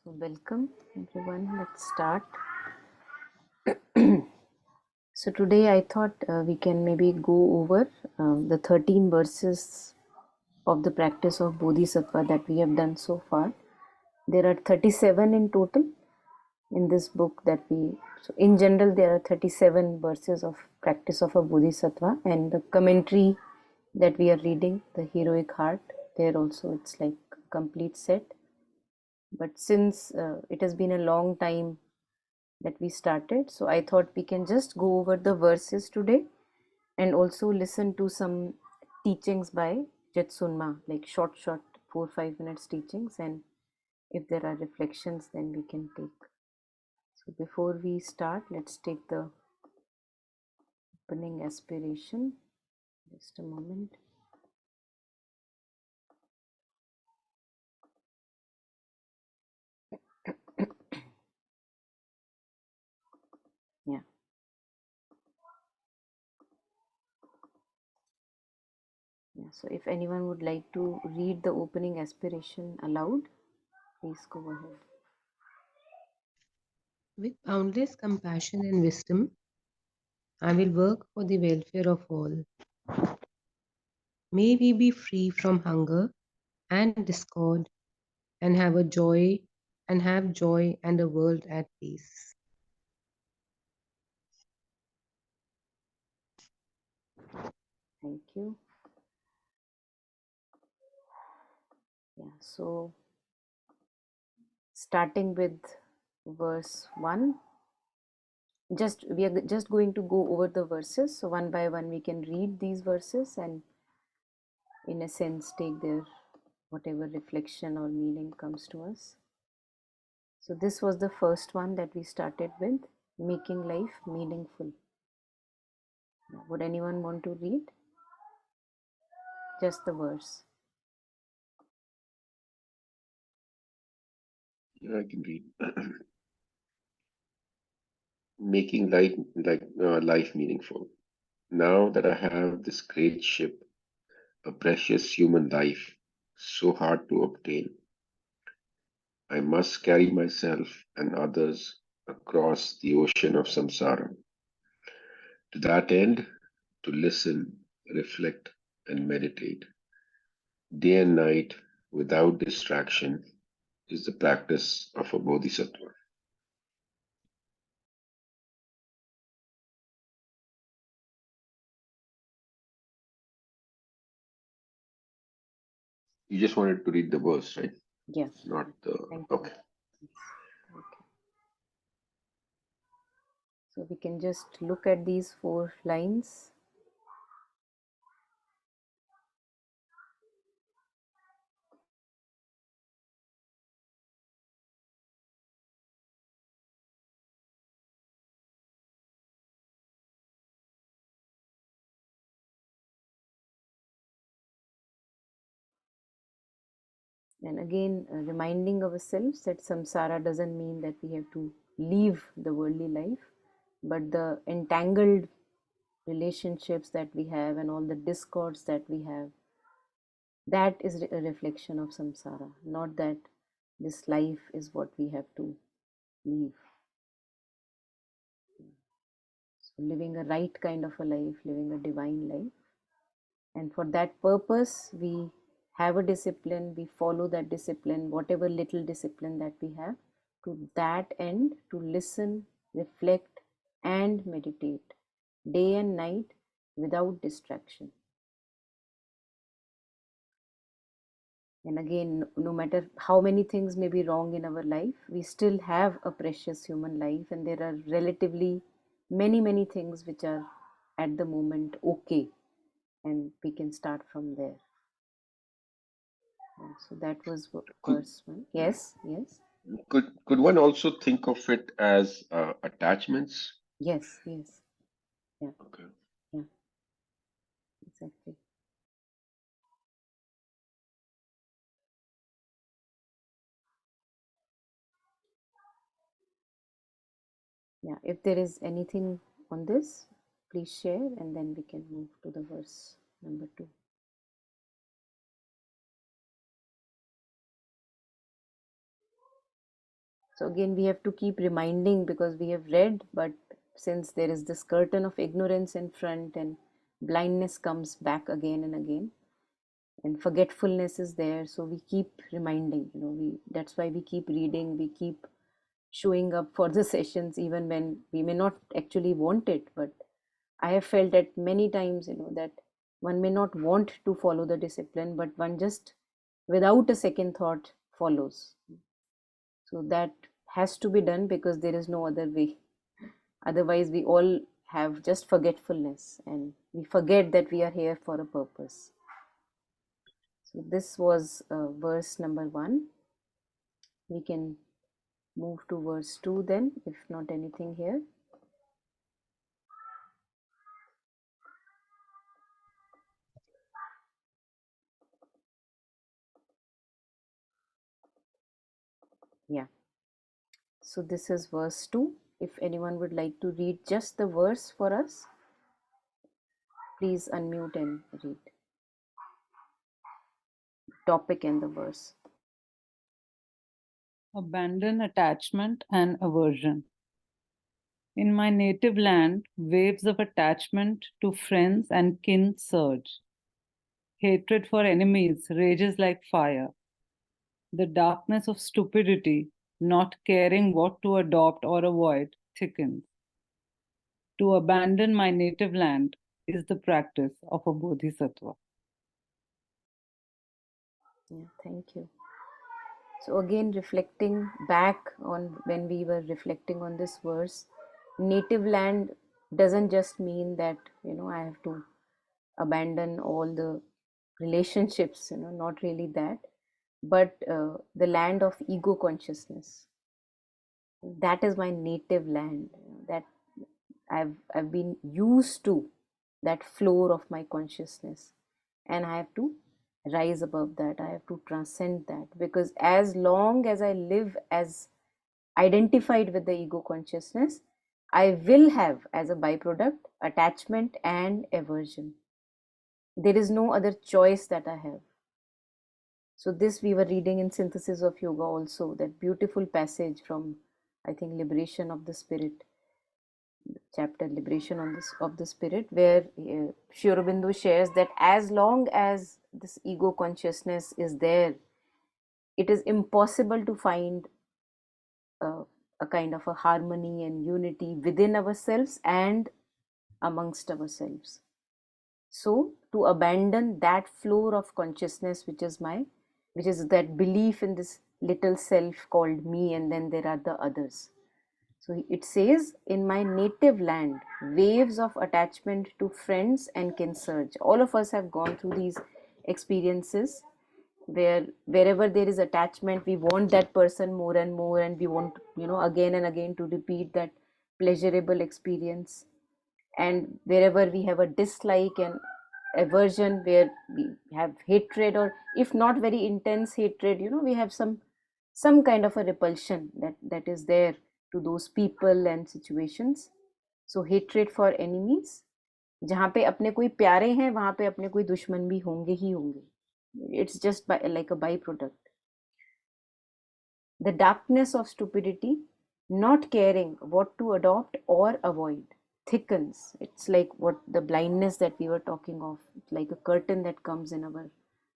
So welcome everyone. Let's start. So today I thought we can maybe go over the 13 verses of the practice of Bodhisattva that we have done so far. There are 37 in total in this book so in general there are 37 verses of practice of a Bodhisattva, and the commentary that we are reading, the Heroic Heart, there also it's like a complete set. But since it has been a long time that we started, so I thought we can just go over the verses today and also listen to some teachings by Jetsunma, like short 4-5 minutes teachings, and if there are reflections then we can take. So before we start, let's take the opening aspiration. Just a moment. Yeah. So if anyone would like to read the opening aspiration aloud, please go ahead. With boundless compassion and wisdom, I will work for the welfare of all. May we be free from hunger and discord and have joy and a world at peace. Thank you. Yeah, so starting with verse 1, we are just going to go over the verses, so one by one we can read these verses and in a sense take their whatever reflection or meaning comes to us. So this was the first one that we started with, making life meaningful. Would anyone want to read just the verse? Yeah, I can read. Making life meaningful. Now that I have this great ship, a precious human life, so hard to obtain, I must carry myself and others across the ocean of samsara. To that end, to listen, reflect, and meditate, day and night, without distraction, is the practice of a bodhisattva. You just wanted to read the verse, right? Yeah. Not the. Thank you. Okay. Okay. So we can just look at these 4 lines. And again, reminding ourselves that samsara doesn't mean that we have to leave the worldly life, but the entangled relationships that we have and all the discords that we have, that is a reflection of samsara, not that this life is what we have to leave. So living a right kind of a life, living a divine life. And for that purpose, we have a discipline, we follow that discipline, whatever little discipline that we have, to that end, to listen, reflect, and meditate day and night without distraction. And again, no matter how many things may be wrong in our life, we still have a precious human life, and there are relatively many things which are at the moment okay, and we can start from there. So that was Could, verse 1. Yes. could one also think of it as attachments? Yes. Yeah. Okay. Yeah. Exactly. Yeah. If there is anything on this, please share, and then we can move to the verse number 2. So again, we have to keep reminding because we have read, but since there is this curtain of ignorance in front and blindness comes back again and again, and forgetfulness is there, so we keep reminding, that's why we keep reading, we keep showing up for the sessions even when we may not actually want it. But I have felt that many times, that one may not want to follow the discipline, but one just without a second thought follows. So that has to be done because there is no other way. Otherwise, we all have just forgetfulness and we forget that we are here for a purpose. So this was verse number 1. We can move to verse 2 then, if not anything here. Yeah. So this is verse 2. If anyone would like to read just the verse for us, please unmute and read. Topic and the verse. Abandon attachment and aversion. In my native land, waves of attachment to friends and kin surge. Hatred for enemies rages like fire. The darkness of stupidity, not caring what to adopt or avoid, thickens. To abandon my native land is the practice of a bodhisattva. Yeah, thank you. So again, reflecting back on when we were reflecting on this verse, native land doesn't just mean that, I have to abandon all the relationships, not really that, but the land of ego consciousness. That is my native land, that I've been used to that floor of my consciousness, and I have to rise above that. I have to transcend that, because as long as I live as identified with the ego consciousness, I will have as a byproduct attachment and aversion. There is no other choice that I have. So this we were reading in Synthesis of Yoga also, that beautiful passage from, I think, Liberation of the Spirit, chapter Liberation on this of the Spirit, where Sri Aurobindo shares that as long as this ego consciousness is there, it is impossible to find a kind of a harmony and unity within ourselves and amongst ourselves. So to abandon that floor of consciousness, which is that belief in this little self called me, and then there are the others. So it says, in my native land, waves of attachment to friends and kin surge. All of us have gone through these experiences where wherever there is attachment, we want that person more and more, and we want, again and again to repeat that pleasurable experience. And wherever we have a dislike and aversion, where we have hatred, or if not very intense hatred, we have some kind of a repulsion that is there to those people and situations. So hatred for enemies, जहाँ पे अपने कोई प्यारे हैं वहाँ पे अपने कोई दुश्मन भी होंगे ही होंगे. It's just like a byproduct. The darkness of stupidity, not caring what to adopt or avoid, thickens. It's like what the blindness that we were talking of, it's like a curtain that comes in our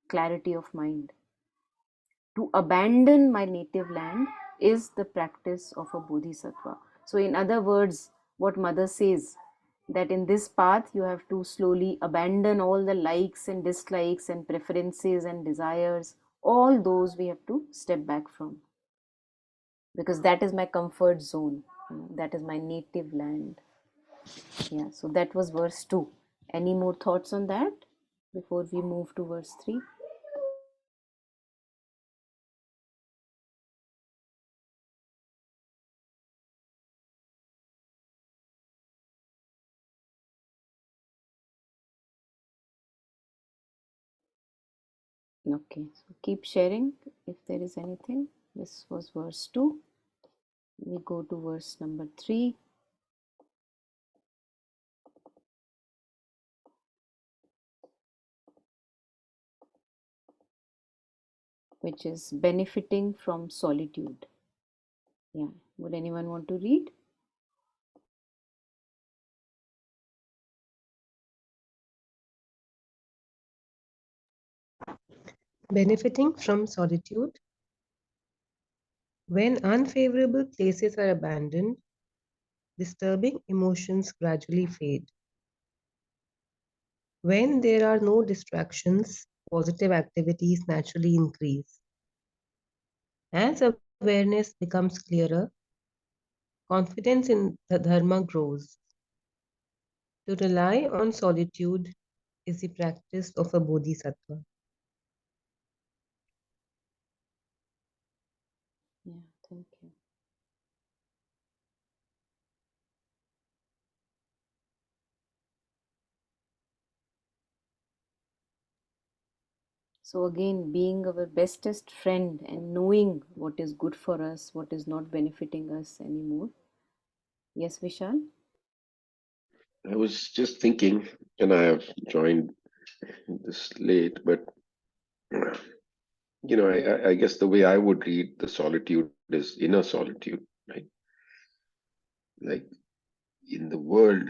clarity of mind. To abandon my native land is the practice of a bodhisattva. So, in other words, what Mother says, that in this path you have to slowly abandon all the likes and dislikes and preferences and desires, all those we have to step back from, because that is my comfort zone, that is my native land. Yeah, so that was verse 2. Any more thoughts on that before we move to verse 3? Okay, so keep sharing if there is anything. This was verse 2. We go to verse number 3. Which is benefiting from solitude. Yeah. Would anyone want to read? Benefiting from solitude. When unfavorable places are abandoned, disturbing emotions gradually fade. When there are no distractions, positive activities naturally increase. As awareness becomes clearer, confidence in the Dharma grows. To rely on solitude is the practice of a Bodhisattva. Yeah, thank you. So again, being our bestest friend and knowing what is good for us, what is not benefiting us anymore. Yes, Vishal? I was just thinking, and I have joined this late, but I guess the way I would read the solitude is inner solitude, right? Like in the world,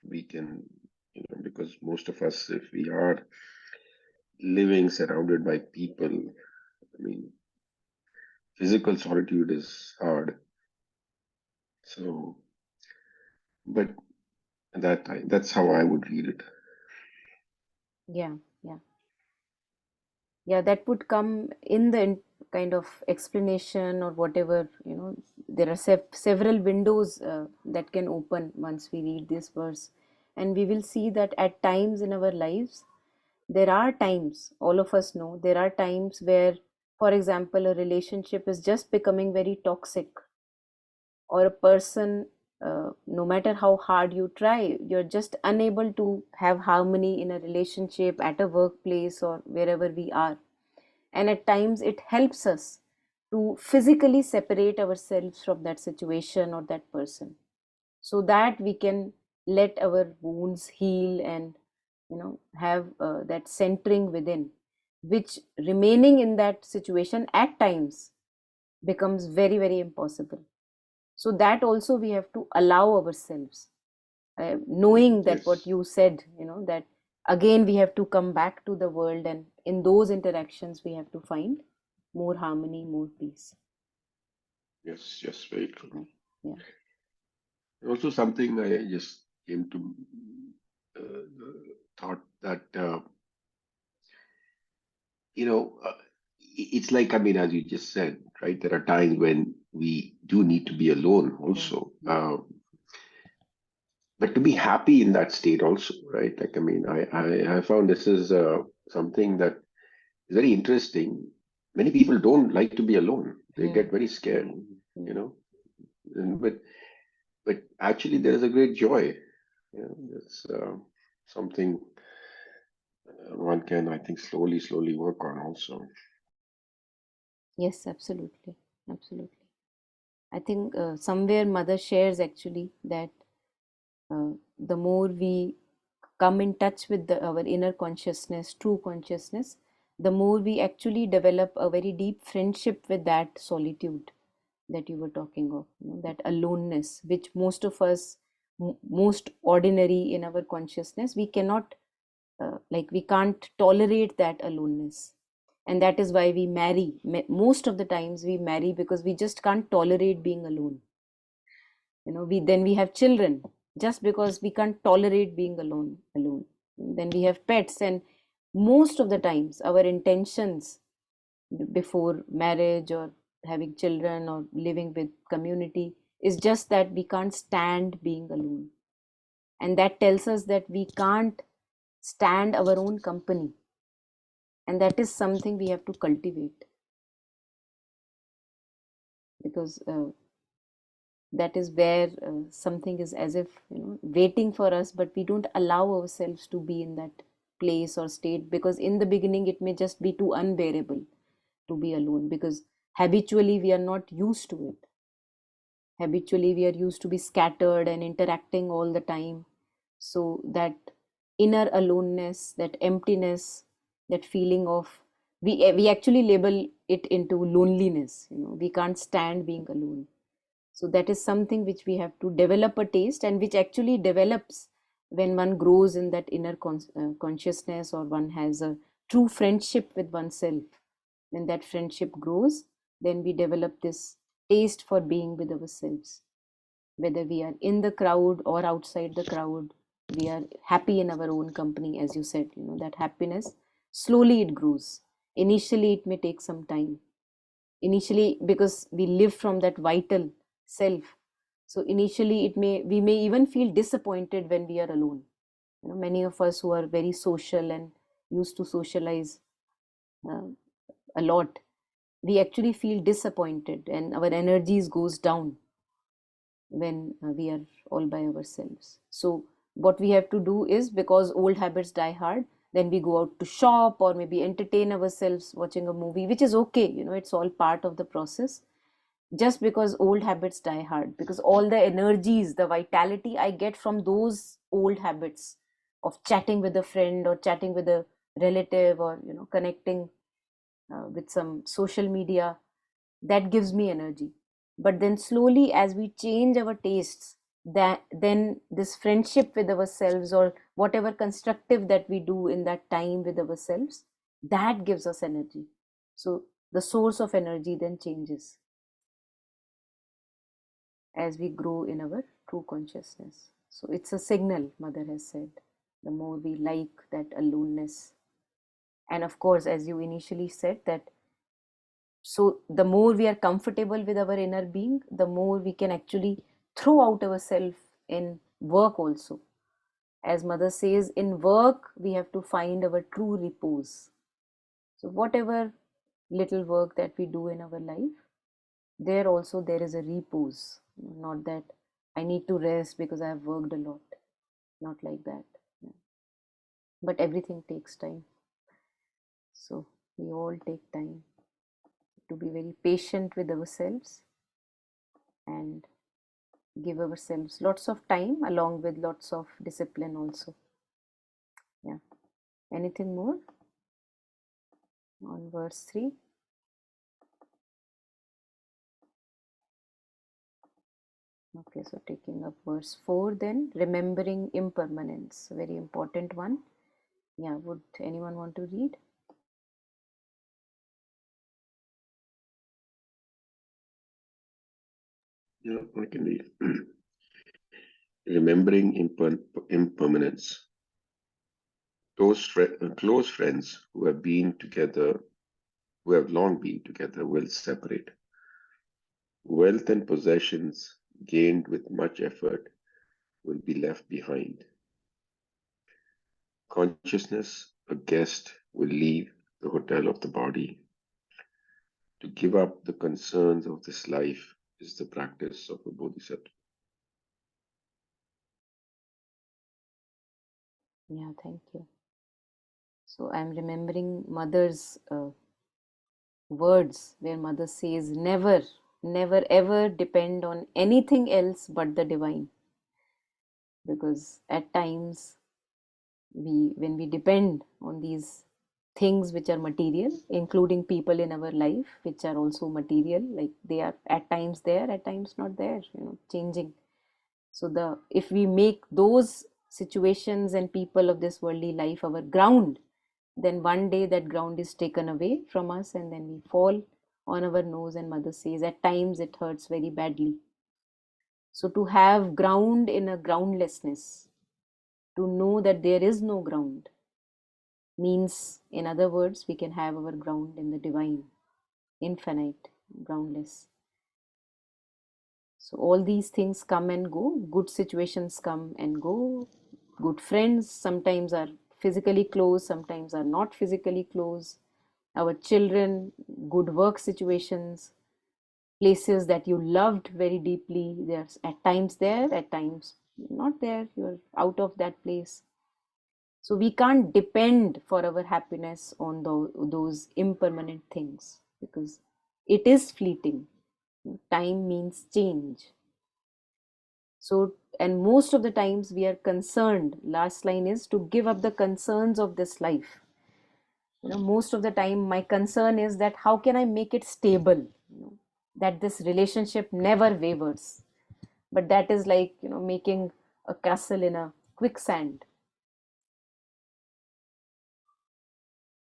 we can, because most of us, if we are living surrounded by people, I mean, physical solitude is hard. So, but at that time, that's how I would read it. Yeah, yeah. Yeah, that would come in the kind of explanation or whatever, there are several windows that can open once we read this verse. And we will see that at times in our lives, there are times, all of us know, there are times where, for example, a relationship is just becoming very toxic, or a person, no matter how hard you try, you're just unable to have harmony in a relationship, at a workplace, or wherever we are. And at times it helps us to physically separate ourselves from that situation or that person, so that we can let our wounds heal and have that centering within, which remaining in that situation at times becomes very, very impossible. So that also we have to allow ourselves, knowing that what Yes, you said, that again we have to come back to the world, and in those interactions we have to find more harmony, more peace. yes, yes, very true. Yeah, yeah. Also, something I just came to thought that it's like, I mean, as you just said, right? There are times when we do need to be alone, Yeah, also, yeah, but to be happy in that state, also, right? Like, I mean, I found this is something that is very interesting. Many people don't like to be alone; they mm, get very scared, you mm. know. And, but actually, there is a great joy. It's something one can, I think, slowly work on also. Yes, absolutely, absolutely. I think somewhere mother shares actually that the more we come in touch with our inner consciousness, true consciousness, the more we actually develop a very deep friendship with that solitude that you were talking of, that aloneness, which most of us, most ordinary in our consciousness, we cannot, like, we can't tolerate that aloneness. And that is why we marry. Most of the times we marry because we just can't tolerate being alone. We have children just because we can't tolerate being alone. Then we have pets, and most of the times our intentions before marriage or having children or living with community is just that we can't stand being alone. And that tells us that we can't stand our own company, and that is something we have to cultivate, because that is where something is as if waiting for us, but we don't allow ourselves to be in that place or state, because in the beginning it may just be too unbearable to be alone, because habitually we are not used to it. Habitually we are used to be scattered and interacting all the time. So that inner aloneness, that emptiness, that feeling of, we actually label it into loneliness. We can't stand being alone. So that is something which we have to develop a taste, and which actually develops when one grows in that inner consciousness, or one has a true friendship with oneself. When that friendship grows, then we develop this taste for being with ourselves. Whether we are in the crowd or outside the crowd, we are happy in our own company. As you said, that happiness, slowly it grows. Initially it may take some time, initially, because we live from that vital self. So initially we may even feel disappointed when we are alone. Many of us who are very social and used to socialize uh, a lot, we actually feel disappointed and our energies goes down when we are all by ourselves. So what we have to do is, because old habits die hard, then we go out to shop or maybe entertain ourselves watching a movie, which is okay. It's all part of the process. Just because old habits die hard, because all the energies, the vitality I get from those old habits of chatting with a friend or chatting with a relative, or connecting with some social media, that gives me energy. But then slowly, as we change our tastes, that then this friendship with ourselves, or whatever constructive that we do in that time with ourselves, that gives us energy. So the source of energy then changes as we grow in our true consciousness. So it's a signal, Mother has said. The more we like that aloneness, and of course, as you initially said, that so the more we are comfortable with our inner being, the more we can actually throw out ourselves in work also. As Mother says, in work we have to find our true repose. So whatever little work that we do in our life, there also there is a repose. Not that I need to rest because I have worked a lot. Not like that. But everything takes time. So we all take time to be very patient with ourselves and give ourselves lots of time along with lots of discipline also. Yeah. Anything more on verse 3? Okay, so taking up verse 4 then, remembering impermanence, a very important one. Yeah, would anyone want to read? Yeah, I can read. Remembering impermanence. Close friends who have been together, who have long been together, will separate. Wealth and possessions gained with much effort will be left behind. Consciousness, a guest, will leave the hotel of the body. To give up the concerns of this life is the practice of a bodhisattva. Yeah, thank you. So I'm remembering Mother's words, where Mother says, never, never ever depend on anything else but the divine. Because at times when we depend on these things which are material, including people in our life which are also material, like they are at times there, at times not there, changing. So if we make those situations and people of this worldly life our ground, then one day that ground is taken away from us, and then we fall on our nose, and Mother says at times it hurts very badly. So to have ground in a groundlessness, to know that there is no ground, means, in other words, we can have our ground in the divine, infinite, groundless. So all these things come and go, good situations come and go, good friends sometimes are physically close, sometimes are not physically close, our children, good work situations, places that you loved very deeply, there's at times there, at times not there, you're out of that place. So we can't depend for our happiness on those impermanent things, because it is fleeting. Time means change. So, and most of the times we are concerned, last line is to give up the concerns of this life. Most of the time my concern is that how can I make it stable? that this relationship never wavers. But that is like, making a castle in a quicksand.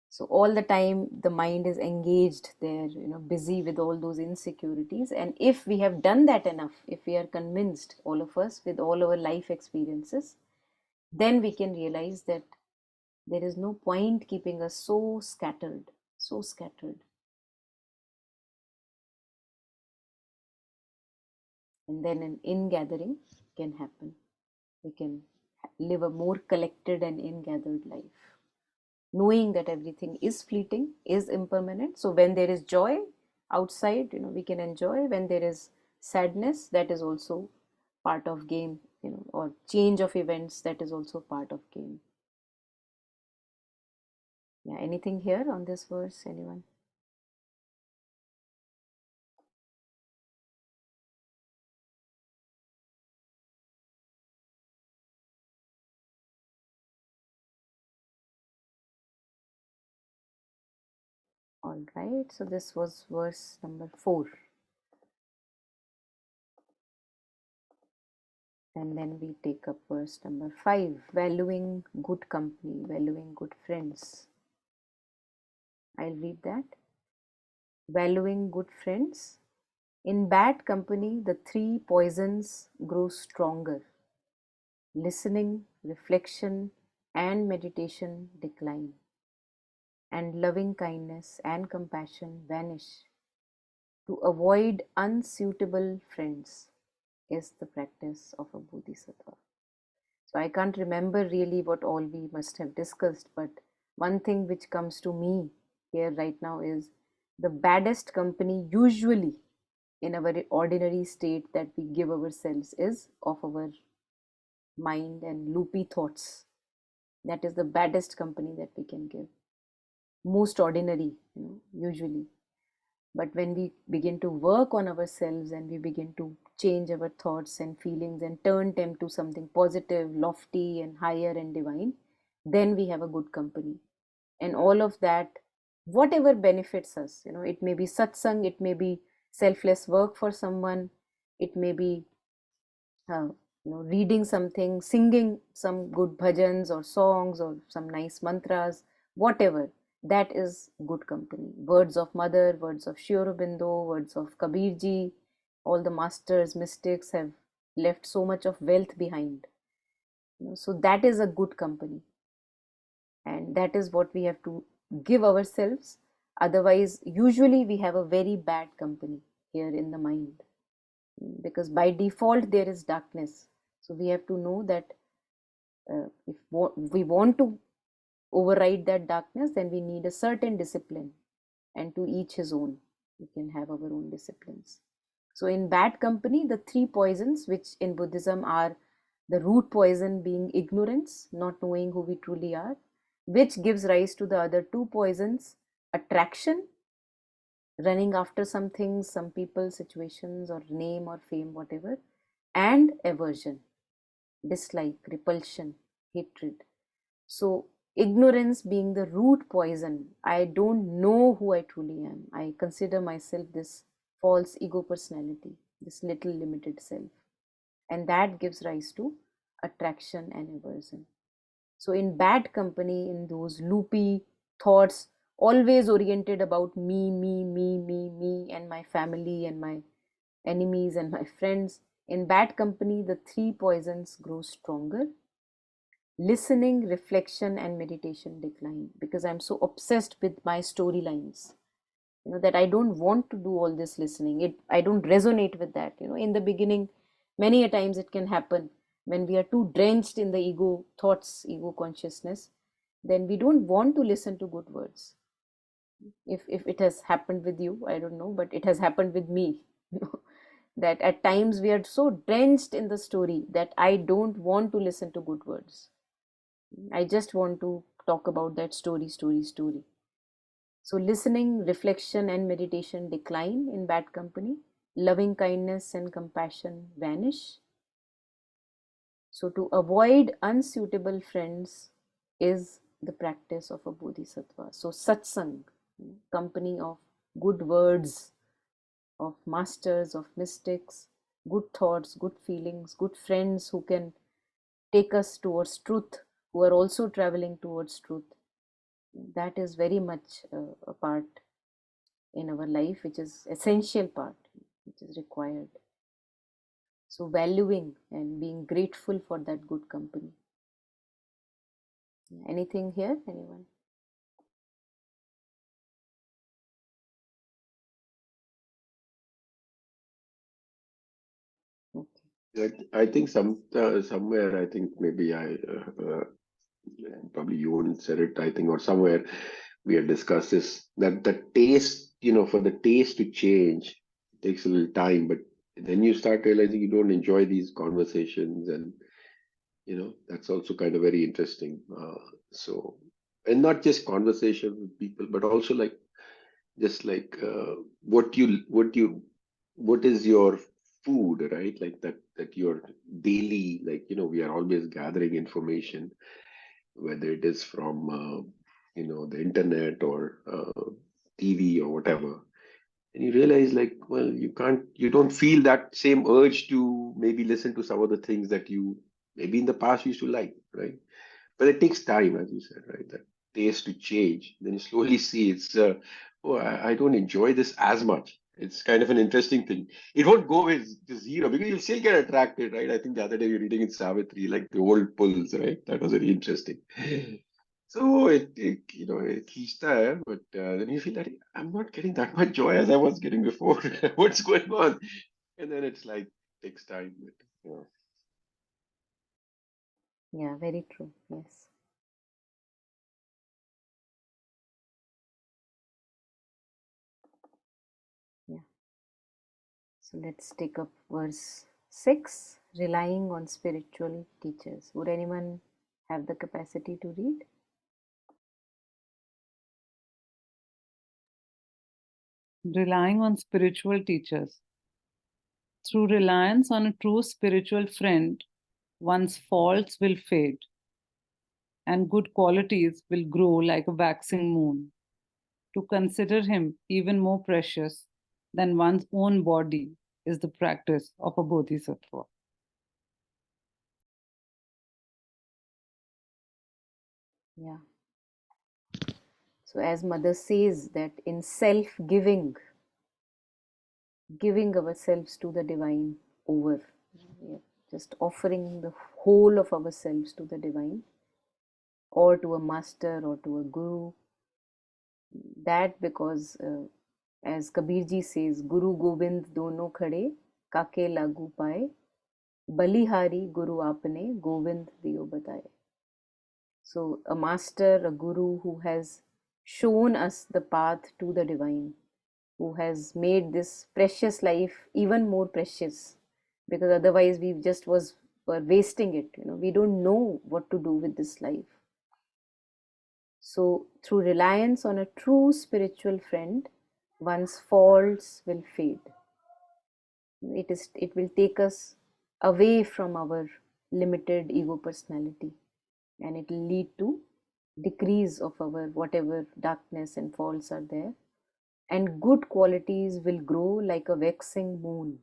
So all the time the mind is engaged there, busy with all those insecurities. And if we have done that enough, if we are convinced, all of us, with all our life experiences, then we can realize that there is no point keeping us so scattered, so scattered. And then an ingathering can happen. We can live a more collected and ingathered life, knowing that everything is fleeting, is impermanent. So when there is joy outside, we can enjoy. When there is sadness, that is also part of game, or change of events, that is also part of game. Yeah, anything here on this verse, anyone? All right, so this was verse number 4. And then we take up verse number 5, valuing good company, valuing good friends. I'll read that. Valuing good friends. In bad company, the 3 poisons grow stronger. Listening, reflection, and meditation decline, and loving kindness and compassion vanish. To avoid unsuitable friends is the practice of a Bodhisattva. So I can't remember really what all we must have discussed, but one thing which comes to me here right now is the baddest company usually in a very ordinary state that we give ourselves is of our mind and loopy thoughts. That is the baddest company that we can give. Most ordinary, usually. But when we begin to work on ourselves and we begin to change our thoughts and feelings and turn them to something positive, lofty, and higher and divine, then we have a good company. And all of that, whatever benefits us, it may be satsang, it may be selfless work for someone, it may be reading something, singing some good bhajans or songs or some nice mantras, whatever, that is good company. Words of Mother, words of Sri Aurobindo, words of Kabirji, all the masters, mystics have left so much of wealth behind. So that is a good company. And that is what we have to give ourselves. Otherwise, usually we have a very bad company here in the mind, because by default there is darkness. So we have to know that if we want to override that darkness, then we need a certain discipline, and to each his own. We can have our own disciplines. So in bad company, the 3 poisons, which in Buddhism are the root poison being ignorance, not knowing who we truly are, which gives rise to the other 2 poisons, attraction, running after some things, some people, situations, or name or fame, whatever, and aversion, dislike, repulsion, hatred. So, ignorance being the root poison, I don't know who I truly am. I consider myself this false ego personality, this little limited self. And that gives rise to attraction and aversion. So, in bad company, in those loopy thoughts, always oriented about me, and my family, and my enemies, and my friends, in bad company, the 3 poisons grow stronger. Listening, reflection, and meditation decline, because I'm so obsessed with my storylines, that I don't want to do all this listening. I don't resonate with that. In the beginning, many a times it can happen when we are too drenched in the ego thoughts, ego consciousness, then we don't want to listen to good words. If it has happened with you, I don't know, but it has happened with me. That at times we are so drenched in the story that I don't want to listen to good words. I just want to talk about that story. So listening, reflection, and meditation decline in bad company. Loving kindness and compassion vanish. So to avoid unsuitable friends is the practice of a Bodhisattva. So satsang, company of good words, of masters, of mystics, good thoughts, good feelings, good friends who can take us towards truth, who are also traveling towards truth. That is very much a part in our life, which is essential part, which is required. So valuing and being grateful for that good company. Anything here, anyone? Okay. I think somewhere, I think maybe probably you wouldn't said it, I think, or somewhere we had discussed this, that the taste, for the taste to change takes a little time, but then you start realizing you don't enjoy these conversations, and that's also kind of very interesting. So, and not just conversation with people, but also like just like what is your food, right? Like that your daily, like we are always gathering information, whether it is from the internet or TV or whatever, and you realize like, well, you don't feel that same urge to maybe listen to some of the things that you maybe in the past used to like, right? But it takes time, as you said, right? That taste to change. Then you slowly see it's, oh, I don't enjoy this as much. It's kind of an interesting thing. It won't go with to zero because you still get attracted, right? I think the other day we were reading in Savitri, like the old pulls, right? That was very interesting. So it खींचता है, but then you feel that I'm not getting that much joy as I was getting before. What's going on? And then it's like takes time. But, Yeah, very true. Yes. Yeah. So let's take up verse 6, relying on spiritual teachers. Would anyone have the capacity to read? Relying on spiritual teachers. Through reliance on a true spiritual friend, one's faults will fade and good qualities will grow like a waxing moon. To consider him even more precious than one's own body is the practice of a bodhisattva. Yeah. So as Mother says that in self-giving, giving ourselves to the divine over, yeah, just offering the whole of ourselves to the divine or to a master or to a guru, that because as Kabir ji says, Guru Gobind dono khade, kake lagu paye, balihari Guru apne, Gobind diyo bataye. So a master, a guru who has shown us the path to the divine, who has made this precious life even more precious, because otherwise we just were wasting it. We don't know what to do with this life. So through reliance on a true spiritual friend, one's faults will fade. It will take us away from our limited ego personality, and it will lead to decrease of our whatever darkness and faults are there, and good qualities will grow like a waxing moon.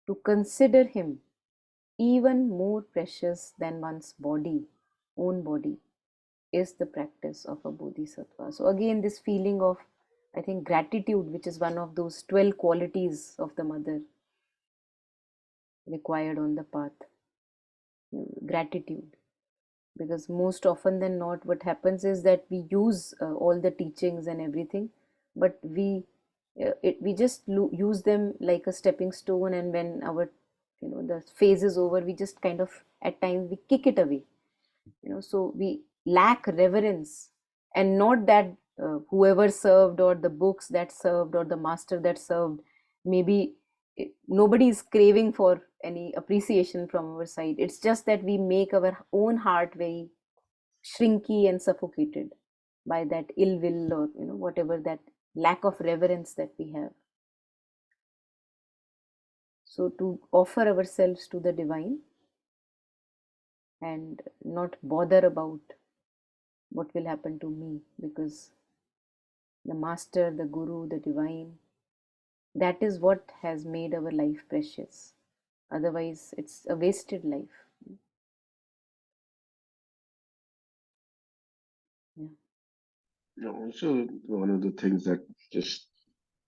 To consider him even more precious than one's own body, is the practice of a bodhisattva. So again, this feeling of, I think, gratitude, which is one of those 12 qualities of the mother required on the path. Gratitude, because most often than not what happens is that we use all the teachings and everything, but we just use them like a stepping stone, and when our the phase is over, we just kind of at times we kick it away. So we lack reverence, and not that whoever served or the books that served or the master that served, maybe nobody is craving for any appreciation from our side. It's just that we make our own heart very shrinky and suffocated by that ill will, or whatever, that lack of reverence that we have. So to offer ourselves to the divine and not bother about what will happen to me, because the master, the guru, the divine That is what has made our life precious. Otherwise, it's a wasted life. Yeah. Also, one of the things that just,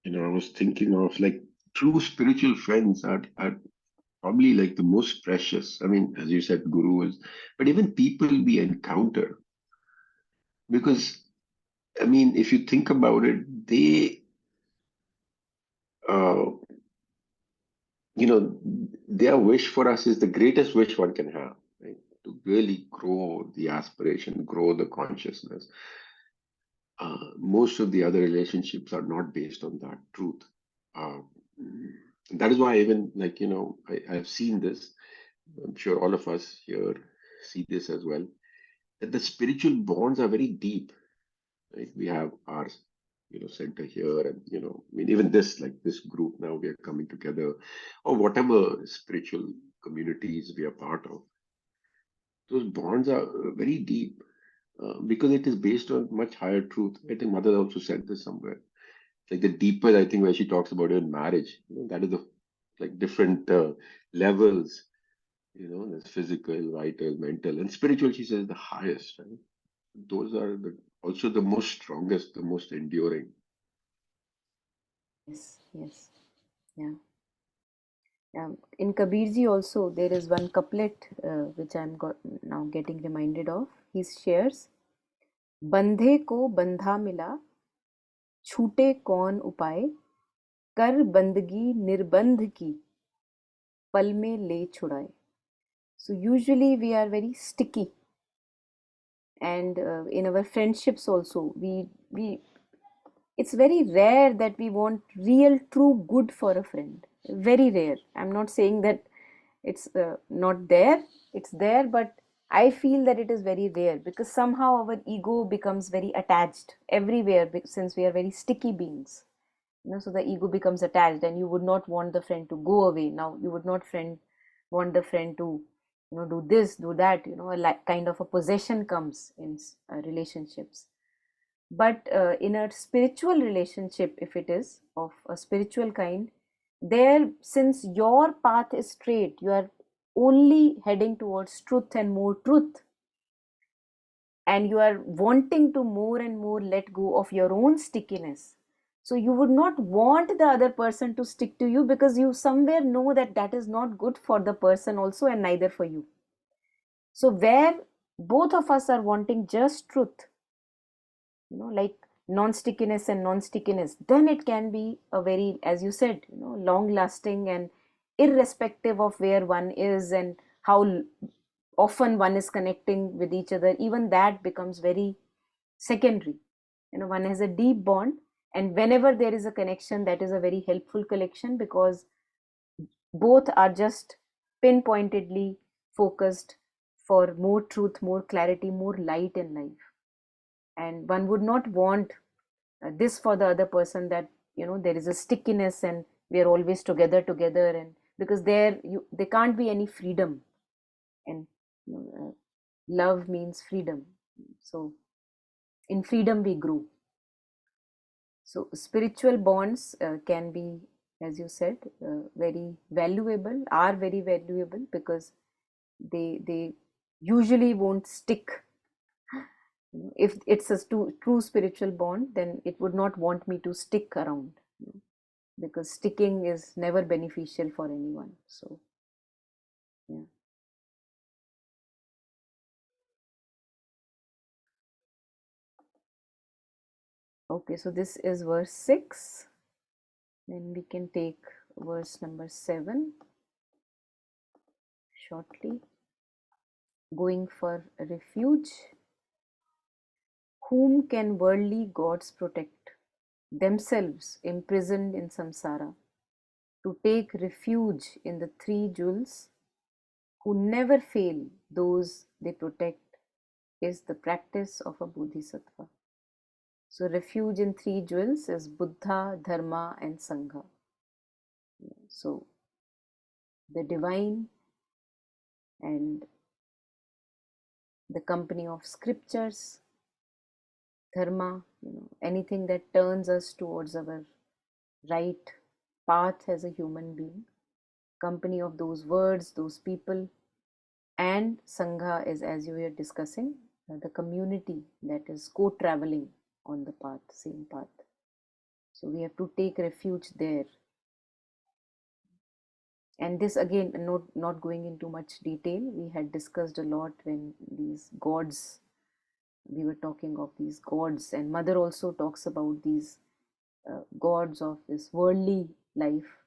I was thinking of, like, true spiritual friends are probably like the most precious. I mean, as you said, gurus, but even people we encounter. Because, I mean, if you think about it, uh, their wish for us is the greatest wish one can have, right? To really grow the aspiration, grow the consciousness. Most of the other relationships are not based on that truth. Uh, that is why even like, I've seen this. I'm sure all of us here see this as well, that the spiritual bonds are very deep. Right? We have our, center here, and I mean, even this, like this group now, we are coming together, or whatever spiritual communities we are part of. Those bonds are very deep because it is based on much higher truth. I think Mother also said this somewhere. Like the deeper, I think, where she talks about even marriage, that is the like different levels. There's physical, vital, mental, and spiritual. She says the highest. Right? Those are also the most strongest, the most enduring. Yes, yes. Yeah. In Kabirji also there is one couplet which now getting reminded of. He shares, बंधे को बंधा मिला, छूटे कौन उपाय, कर बंदगी निर्बंध की, पल में ले छुड़ाए. So usually we are very sticky, and in our friendships also we it's very rare that we want real true good for a friend. Very rare. I'm not saying that it's not there, it's there, but I feel that it is very rare because somehow our ego becomes very attached everywhere since we are very sticky beings. So the ego becomes attached, and you would not want the friend to go away. Now you would not want the friend to do this, do that. Kind of a possession comes in relationships. But in a spiritual relationship, if it is of a spiritual kind, there, since your path is straight, you are only heading towards truth and more truth, and you are wanting to more and more let go of your own stickiness. So you would not want the other person to stick to you because you somewhere know that that is not good for the person also, and neither for you. So where both of us are wanting just truth, like non-stickiness and non-stickiness, then it can be a very, as you said, long lasting, and irrespective of where one is and how often one is connecting with each other, even that becomes very secondary. One has a deep bond, and whenever there is a connection, that is a very helpful connection because both are just pinpointedly focused for more truth, more clarity, more light in life. And one would not want this for the other person, that there is a stickiness and we are always together, and because there can't be any freedom, and love means freedom. So in freedom we grow. So spiritual bonds can be, as you said, very valuable, are very valuable because they usually won't stick. If it's a true spiritual bond, then it would not want me to stick around, because sticking is never beneficial for anyone. So yeah. Okay, so this is verse 6. Then we can take verse number 7 shortly. Going for refuge. Whom can worldly gods protect, themselves imprisoned in samsara? To take refuge in the three jewels, who never fail those they protect, is the practice of a bodhisattva. So refuge in three jewels is Buddha, Dharma, and Sangha. So the divine and the company of scriptures, Dharma, anything that turns us towards our right path as a human being, company of those words, those people, and Sangha is, as you were discussing, the community that is co-traveling on the path, same path. So we have to take refuge there. And this again, not going into much detail, we had discussed a lot when these gods, we were talking of these gods, and Mother also talks about these gods of this worldly life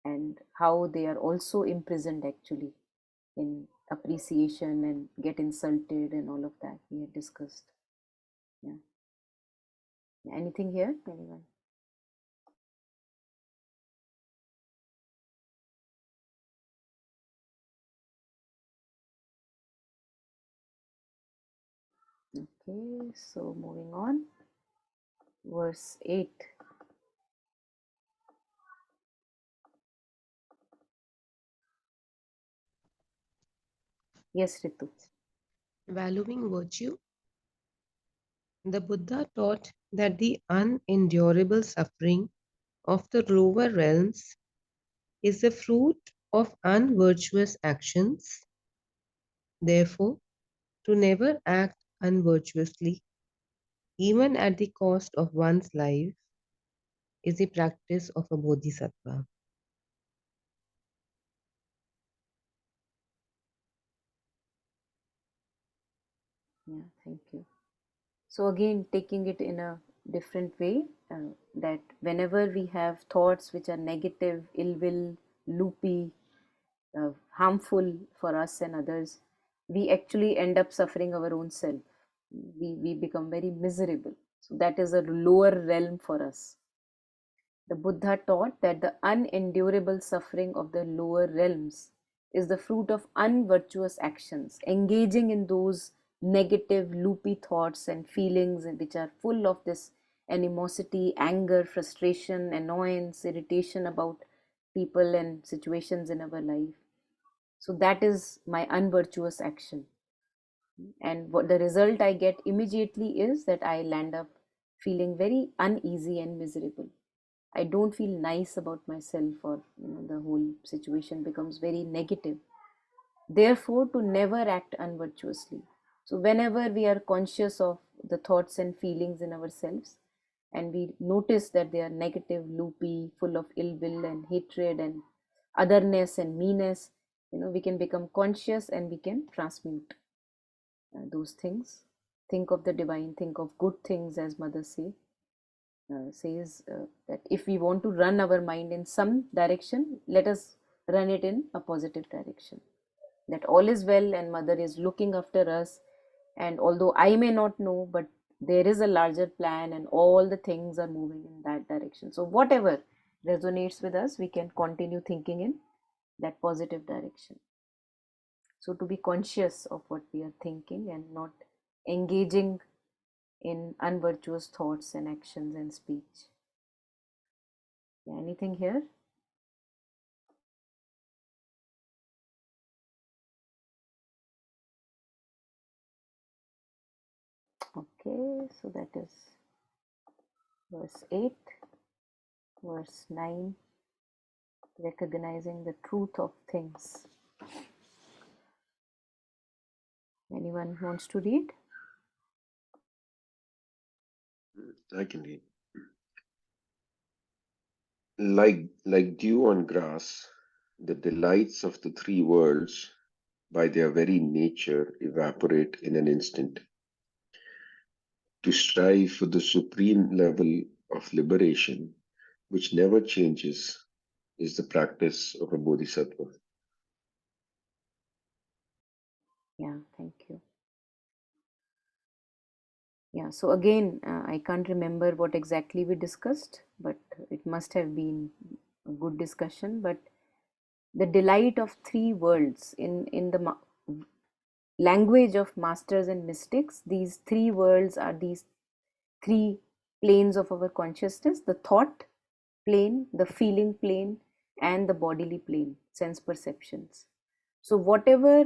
and how they are also imprisoned actually in appreciation and get insulted and all of that we had discussed. Yeah. Anything here? Anyone? Okay, so moving on. Verse 8. Yes, Ritu. Valuing virtue, the Buddha taught that the unendurable suffering of the lower realms is the fruit of unvirtuous actions. Therefore, to never act unvirtuously, even at the cost of one's life, is the practice of a bodhisattva. Yeah, thank you. So again, taking it in a different way, that whenever we have thoughts which are negative, ill will, loopy, harmful for us and others, we actually end up suffering our own self. We become very miserable. So that is a lower realm for us. The Buddha taught that the unendurable suffering of the lower realms is the fruit of unvirtuous actions, engaging in those negative, loopy thoughts and feelings which are full of this animosity, anger, frustration, annoyance, irritation about people and situations in our life. So that is my unvirtuous action. And what the result I get immediately is that I land up feeling very uneasy and miserable. I don't feel nice about myself, or the whole situation becomes very negative. Therefore, to never act unvirtuously. So whenever we are conscious of the thoughts and feelings in ourselves, and we notice that they are negative, loopy, full of ill will and hatred and otherness and meanness, we can become conscious and we can transmute those things. Think of the divine, think of good things, as Mother says that if we want to run our mind in some direction, let us run it in a positive direction. That all is well and Mother is looking after us. And although I may not know, but there is a larger plan and all the things are moving in that direction. So whatever resonates with us, we can continue thinking in that positive direction. So to be conscious of what we are thinking and not engaging in unvirtuous thoughts and actions and speech. Yeah, anything here? Okay, so that is verse 8. Verse 9, recognizing the truth of things. Anyone wants to read? I can read. Like dew on grass, the delights of the three worlds, by their very nature, evaporate in an instant. To strive for the supreme level of liberation, which never changes, is the practice of a bodhisattva. Yeah, thank you. Yeah, so again, I can't remember what exactly we discussed, but it must have been a good discussion. But the delight of three worlds in the language of masters and mystics, these three worlds are these three planes of our consciousness: the thought plane, the feeling plane, and the bodily plane, sense perceptions. So, whatever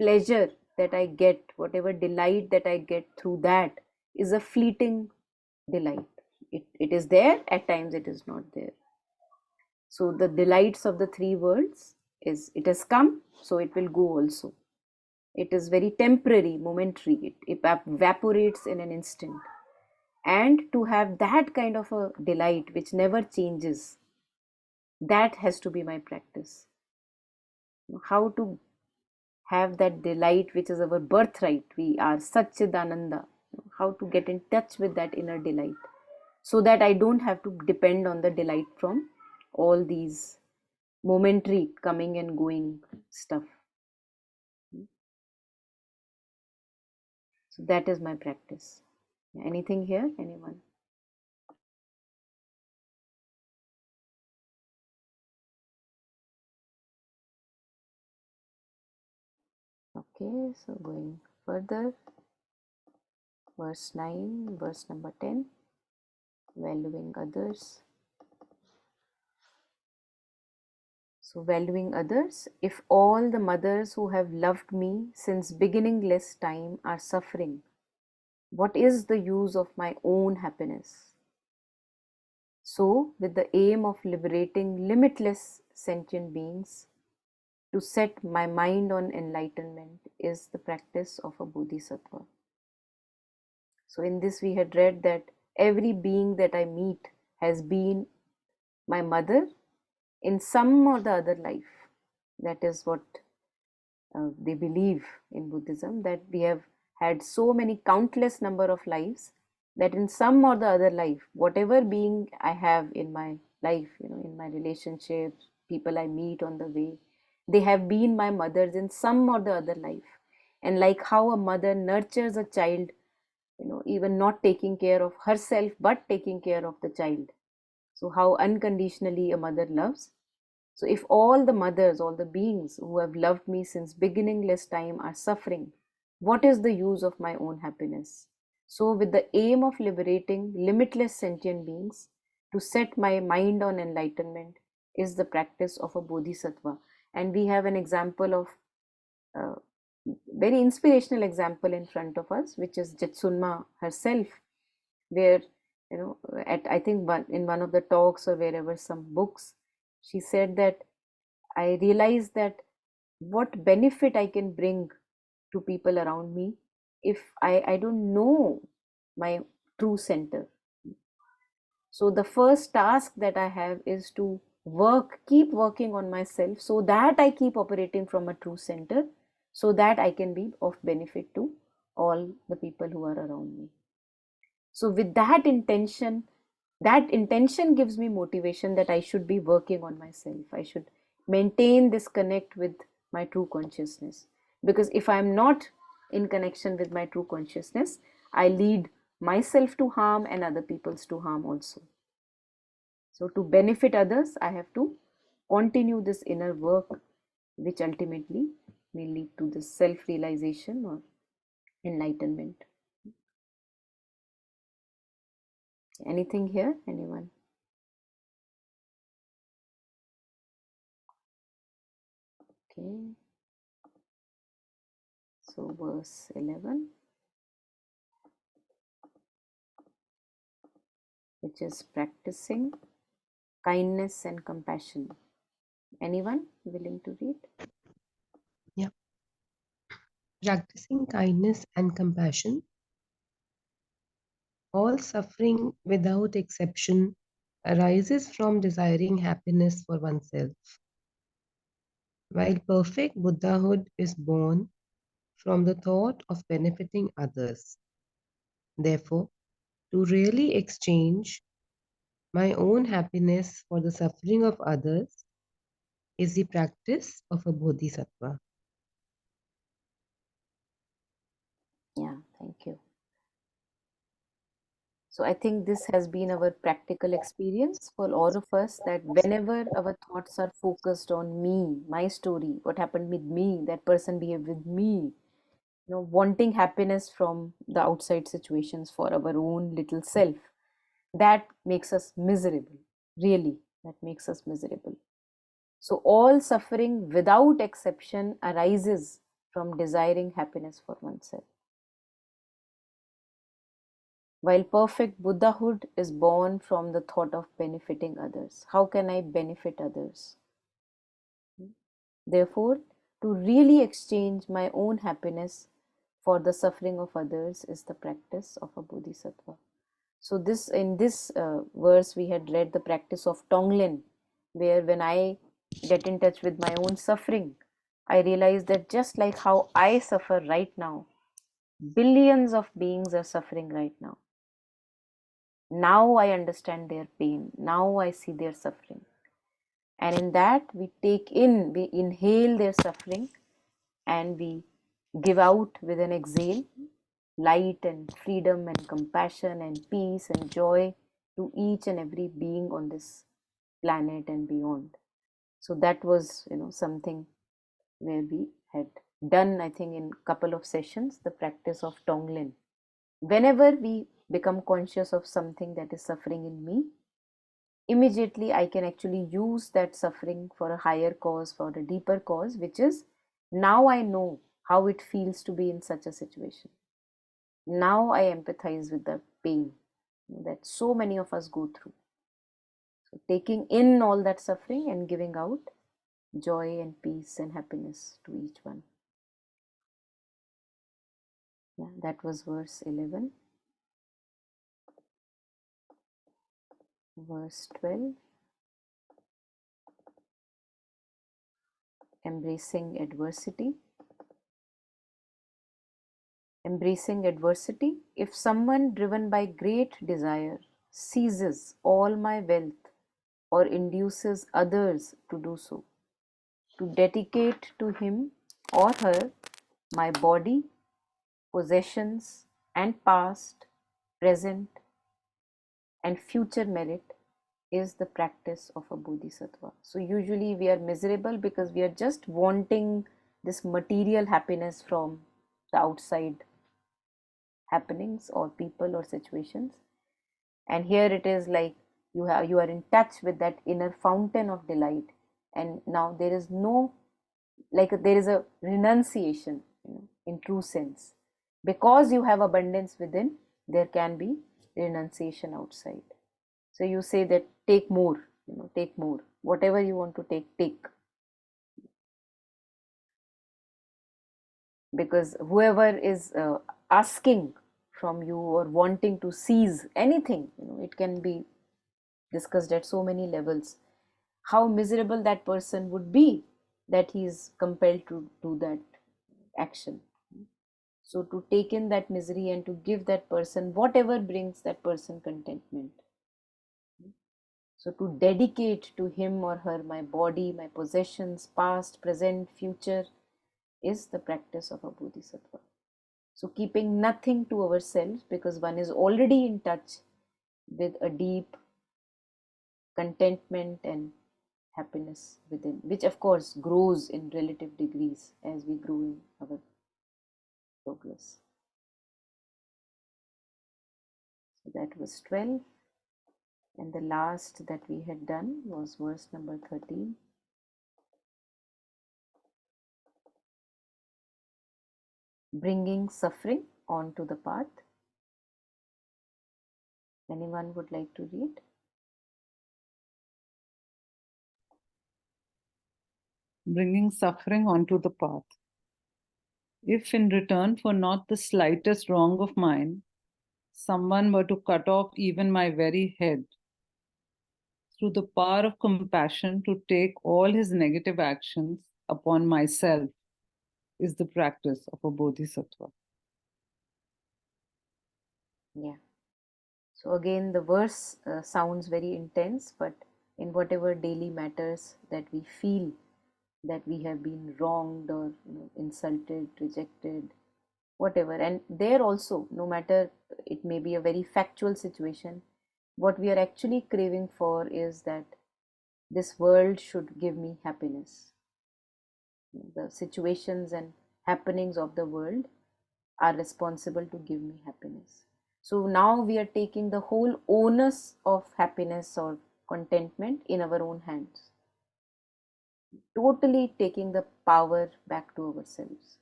pleasure that I get, whatever delight that I get through that is a fleeting delight. It is there, at times it is not there. So the delights of the three worlds is, it has come, so it will go also. It is very temporary, momentary, it evaporates in an instant. And to have that kind of a delight which never changes, that has to be my practice. How to have that delight which is our birthright. We are Satchidananda. How to get in touch with that inner delight, so that I don't have to depend on the delight from all these momentary coming and going stuff. So that is my practice. Anything here? Anyone? Okay, so going further, verse 9, verse number 10, valuing others. So valuing others, if all the mothers who have loved me since beginningless time are suffering, what is the use of my own happiness? So, with the aim of liberating limitless sentient beings, to set my mind on enlightenment is the practice of a Bodhisattva. So, in this, we had read that every being that I meet has been my mother in some or the other life. That is what they believe in Buddhism, that we have had so many countless number of lives, that in some or the other life, whatever being I have in my life, in my relationships, people I meet on the way, they have been my mothers in some or the other life. And like how a mother nurtures a child, even not taking care of herself but taking care of the child, so how unconditionally a mother loves. So if all the mothers, all the beings who have loved me since beginningless time are suffering, what is the use of my own happiness? So with the aim of liberating limitless sentient beings, to set my mind on enlightenment is the practice of a bodhisattva. And we have an example of uh, very inspirational example in front of us, which is Jetsunma herself, where at, I think, in one of the talks or wherever, some books, she said that I realized that what benefit I can bring to people around me if I don't know my true center. So the first task that I have is to keep working on myself, so that I keep operating from a true center, so that I can be of benefit to all the people who are around me. So with that intention gives me motivation that I should be working on myself. I should maintain this connect with my true consciousness. Because if I'm not in connection with my true consciousness, I lead myself to harm and other people's to harm also. So to benefit others, I have to continue this inner work, which ultimately will lead to this self-realization or enlightenment. Anything here? Anyone? Okay. So verse 11, which is practicing kindness and compassion. Anyone willing to read? Yeah. Practicing kindness and compassion, all suffering without exception arises from desiring happiness for oneself, while perfect Buddhahood is born from the thought of benefiting others. Therefore, to really exchange my own happiness for the suffering of others is the practice of a bodhisattva. Yeah, thank you. So I think this has been our practical experience for all of us, that whenever our thoughts are focused on me, my story, what happened with me, that person behaved with me, wanting happiness from the outside situations for our own little self, that makes us miserable. Really, that makes us miserable. So all suffering without exception arises from desiring happiness for oneself. While perfect Buddhahood is born from the thought of benefiting others. How can I benefit others? Therefore, to really exchange my own happiness for the suffering of others is the practice of a Bodhisattva. So this, in this verse we had read the practice of Tonglen, where when I get in touch with my own suffering, I realize that just like how I suffer right now, billions of beings are suffering right now. Now I understand their pain. Now I see their suffering. And in that we inhale their suffering, and we give out with an exhale light and freedom and compassion and peace and joy to each and every being on this planet and beyond. So that was, something where we had done, I think, in couple of sessions, the practice of Tonglen. Whenever we become conscious of something that is suffering in me, immediately I can actually use that suffering for a higher cause, for a deeper cause, which is, now I know how it feels to be in such a situation. Now I empathize with the pain that so many of us go through. So taking in all that suffering and giving out joy and peace and happiness to each one. Yeah, that was verse 11. Verse 12. Embracing adversity. Embracing adversity. If someone driven by great desire seizes all my wealth or induces others to do so, to dedicate to him or her my body, possessions, and past, present, and future merit, is the practice of a Bodhisattva. So usually we are miserable because we are just wanting this material happiness from the outside happenings or people or situations. And here it is like you are in touch with that inner fountain of delight, and now there is no, like, there is a renunciation, in true sense. Because you have abundance within, there can be renunciation outside. So you say that take more, take more, whatever you want to take, because whoever is asking from you or wanting to seize anything, it can be discussed at so many levels, how miserable that person would be that he is compelled to do that action. So to take in that misery and to give that person whatever brings that person contentment. So to dedicate to him or her my body, my possessions, past, present, future, is the practice of a Bodhisattva. So keeping nothing to ourselves, because one is already in touch with a deep contentment and happiness within, which of course grows in relative degrees as we grow in our progress. So that was 12. And the last that we had done was verse number 13. Bringing suffering onto the path. Anyone would like to read? Bringing suffering onto the path. If in return for not the slightest wrong of mine, someone were to cut off even my very head, through the power of compassion to take all his negative actions upon myself, is the practice of a Bodhisattva. Yeah. So again, the verse sounds very intense, but in whatever daily matters that we feel that we have been wronged or insulted, rejected, whatever, and there also, no matter, it may be a very factual situation, what we are actually craving for is that this world should give me happiness. The situations and happenings of the world are responsible to give me happiness. So now we are taking the whole onus of happiness or contentment in our own hands, totally taking the power back to ourselves,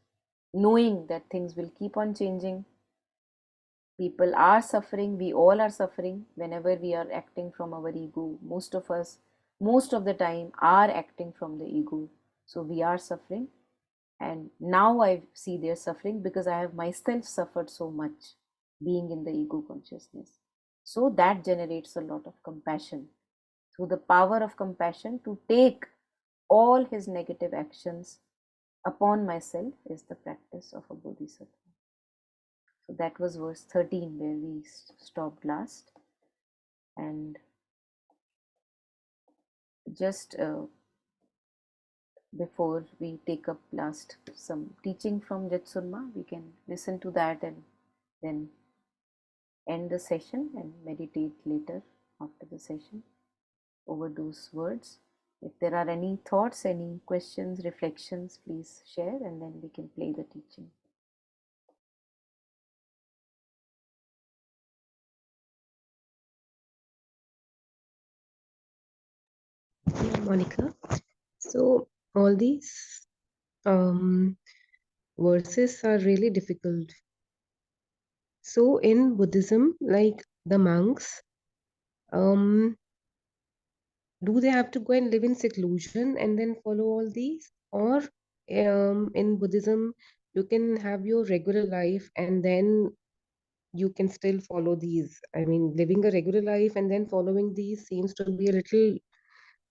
knowing that things will keep on changing. People are suffering, we all are suffering whenever we are acting from our ego. Most of us, most of the time, are acting from the ego. So we are suffering. And now I see their suffering because I have myself suffered so much being in the ego consciousness. So that generates a lot of compassion. Through the power of compassion, to take all his negative actions upon myself is the practice of a bodhisattva. So that was verse 13 where we stopped last. And just before we take up last some teaching from Jetsunma, we can listen to that and then end the session and meditate later after the session over those words. If there are any thoughts, any questions, reflections, please share, and then we can play the teaching. Yeah, Monica. So all these verses are really difficult. So in Buddhism, like the monks, do they have to go and live in seclusion and then follow all these? Or in Buddhism, you can have your regular life and then you can still follow these. I mean, living a regular life and then following these seems to be a little,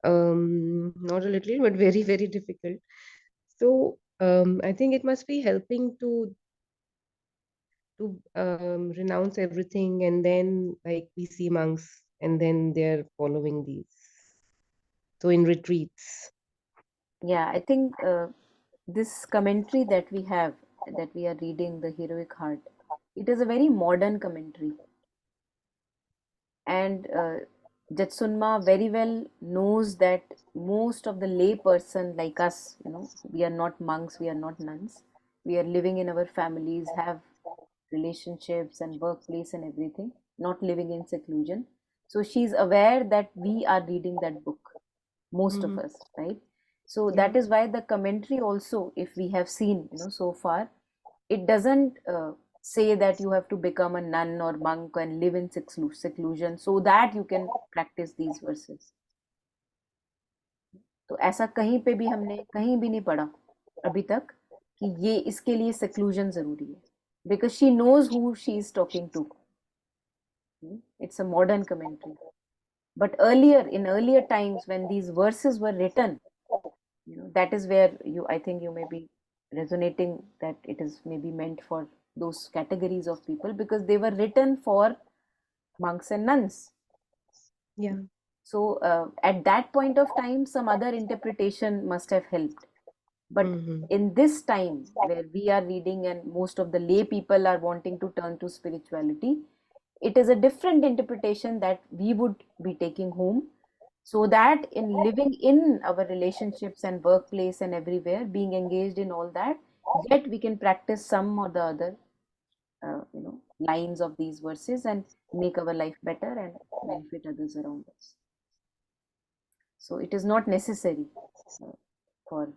not a little, but very, very difficult. So I think it must be helping to renounce everything, and then like we see monks and then they're following these. So in retreats. Yeah, I think this commentary that we have, that we are reading, The Heroic Heart, it is a very modern commentary. And Jetsunma very well knows that most of the lay person like us, we are not monks, we are not nuns, we are living in our families, have relationships and workplace and everything, not living in seclusion. So she's aware that we are reading that book, most of Mhm. us, right? So Yeah. that is why the commentary also, if we have seen, so far, it doesn't say that you have to become a nun or monk and live in seclusion so that you can practice these verses. तो ऐसा कहीं पे भी हमने कहीं भी नहीं पढ़ा अभी तक कि ये इसके लिए seclusion जरूरी है, because she knows who she is talking to. It's a modern commentary. But earlier, in earlier times when these verses were written, that is where I think you may be resonating that it is maybe meant for those categories of people, because they were written for monks and nuns. Yeah. So at that point of time, some other interpretation must have helped. But in this time where we are reading and most of the lay people are wanting to turn to spirituality, it is a different interpretation that we would be taking home, so that in living in our relationships and workplace and everywhere, being engaged in all that, yet we can practice some or the other lines of these verses and make our life better and benefit others around us. So it is not necessary uh, for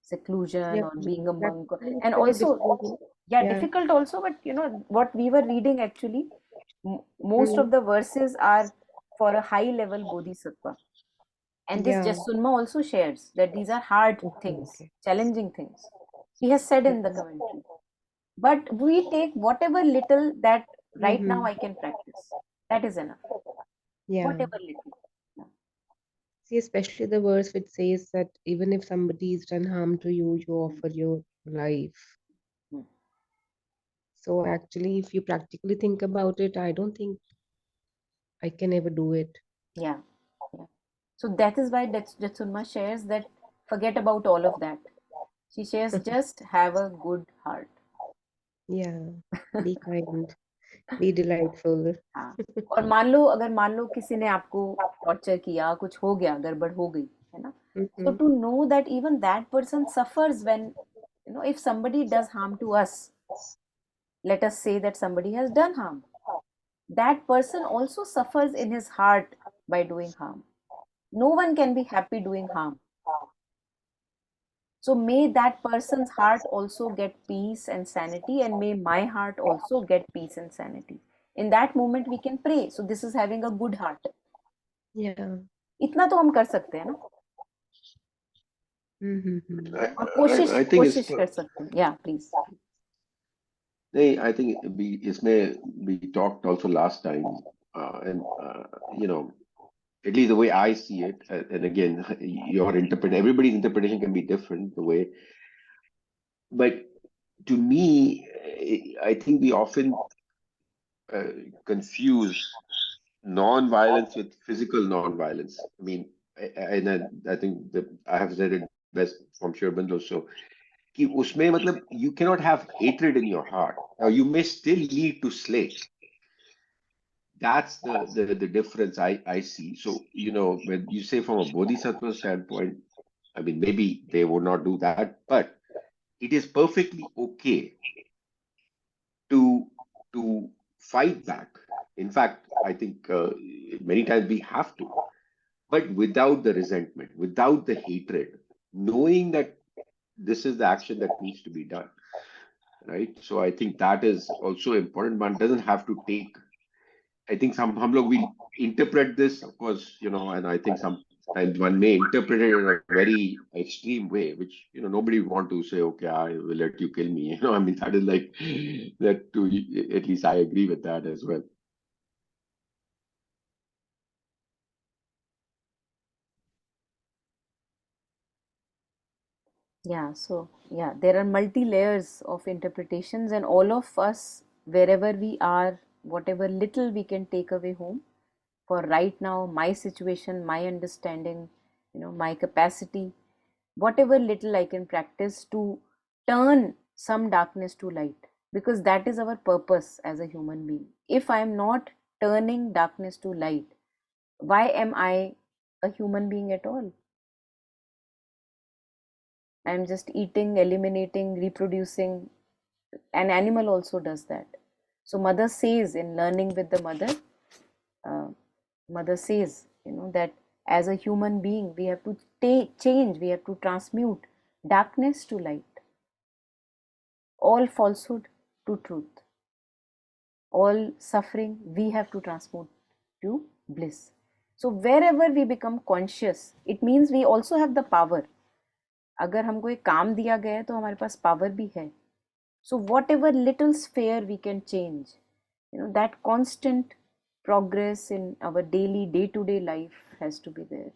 seclusion Yeah. or being a monk. Practically it's And very also, difficult. yeah, Yeah. difficult also, but what we were reading actually, most of Mhm. the verses are for a high level bodhisattva. And this Yeah. Jasunma also shares that these are hard Okay. things, Okay. challenging things. He has said in the commentary. But we take whatever little that right now Mm-hmm. I can practice. That is enough. Yeah. Whatever little. Yeah. See, especially the verse which says that even if somebody's done harm to you, you Mm, offer your life. mm. So actually, if you practically think about it, I don't think I can ever do it. Yeah. Yeah. So that is why Jetsunma shares that forget about all of that. She shares just have a good heart. Yeah. Be kind. Be delightful. हाँ. और अगर मान लो किसी ने आपको torture किया, कुछ हो गया, गड़बड़ हो गई, है ना? So Mm-hmm. to know that even that person suffers when, if somebody does harm to us, let us say that somebody has done harm, that person also suffers in his heart by doing harm. No one can be happy doing harm. So may that person's heart also get peace and sanity, and may my heart also get peace and sanity. In that moment we can pray. So this is having a good heart. Yeah. इतना तो हम कर सकते हैं ना, और कोशिश I think it's कोशिश कर सकते हैं. Yeah, please. नहीं, I think इसमें we talked also last time, and you know, at least the way I see it, and again, everybody's interpretation can be different, the way, but to me, I think we often confuse non-violence with physical non-violence. I mean, I think that I have said it best from Sherban also, कि उसमें मतलब you cannot have hatred in your heart. Now you may still need to slay. That's the difference I see. So, you know, when you say from a bodhisattva standpoint, I mean, maybe they would not do that, but it is perfectly okay to to fight back. In fact, I think many times we have to, but without the resentment, without the hatred, knowing that this is the action that needs to be done, right? So I think that is also important. One doesn't have to take. I think हम लोग we interpret this, of course, you know, and I think sometimes one may interpret it in a very extreme way, which, you know, nobody would want to say, okay, I will let you kill me. You know, I mean, that is like that. To at least I agree with that as well. Yeah, so yeah, there are multi layers of interpretations, and all of us, wherever we are, whatever little we can take away home, for right now, my situation, my understanding, you know, my capacity, whatever little I can practice to turn some darkness to light, because that is our purpose as a human being. If I am not turning darkness to light, why am I a human being at all? I am just eating, eliminating, reproducing. An animal also does that. So mother says, in learning with the mother, uh, mother says, you know, that as a human being we have to change, we have to transmute darkness to light, all falsehood to truth, all suffering we have to transmute to bliss. So wherever we become conscious, it means we also have the power. अगर हमको एक काम दिया गया है तो हमारे पास power भी है. So whatever little sphere we can change, you know, that constant progress in our daily day-to-day life has to be there.